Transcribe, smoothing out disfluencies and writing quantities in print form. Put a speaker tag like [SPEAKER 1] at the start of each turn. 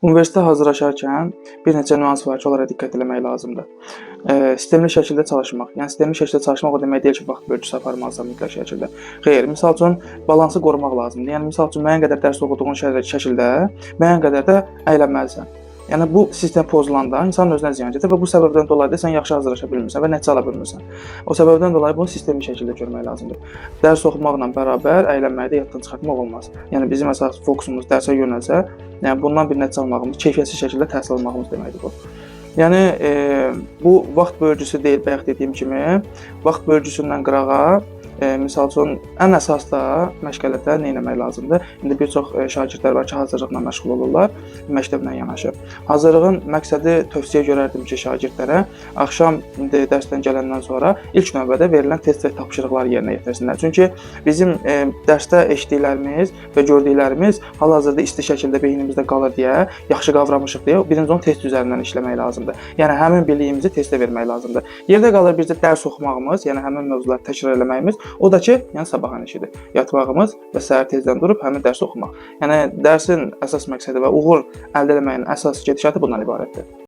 [SPEAKER 1] Universitetə hazırlaşarkən bir neçə nüans var ki, onlara diqqət etmək lazımdır. Sistemli şəkildə çalışmaq. Yəni sistemli şəkildə çalışmaq o demək deyil ki, vaxt bölgüsü aparmalısan mütləq şəkildə. Xeyr, misal üçün balansı qorumaq lazımdır. Yəni misal üçün müəyyən qədər dərs oxuduğun şəkildə müəyyən qədər də əylənməlisən. Yəni bu sistem pozulanda insanın özünə ziyan gətirir və bu səbəbdən dolayı da sən yaxşı hazırlaşa bilmirsən və nəticə ala bilmirsən. O səbəbdən dolayı bunu sistemli şəkildə görmək lazımdır. Dərs oxumaqla bərabər əylənməyi də yaddan çıxartmaq olmaz. Yəni bizim əsas fokusumuz dərsə yönəlsə, yəni bundan bir nəticə almağımız, keyfiyyətli şəkildə təhsil almağımız deməkdir bu. Yəni bu vaxt bölgüsü deyil, bayaq dediyim kimi, vaxt bölgüsündən qırağa misal üçün ən əsas da məşğələdə nə etmək lazımdır? İndi bir çox şagirdlər var ki, hazırlıqla məşğul olurlar, məktəblə yanaşı. Hazırlığın məqsədi tövsiyə görərdim ki, şagirdlərə axşam dərsdən gələndən sonra ilk növbədə verilən test və tapşırıqları yerinə yetirsinlər. Çünki bizim dərsdə eşitdiklərimiz və gördüklərimiz hal-hazırda isti şəkildə beynimizdə qalır deyə, yaxşı qavramışıq deyə birinci onu test üzərindən işləmək lazımdır. Yəni həmin biliyimizi testə vermək lazımdır. Yerdə qalır bizdə dərs oxumağımız, yəni həmin mövzuları təkrar etməyimiz. O da ki, yəni sabahın işidir. Yatmağımız və səhər tezdən durub həmin dərsi oxumaq. Yəni dərsin əsas məqsədi və uğur əldə etməyin əsas gedişatı bundan ibarətdir.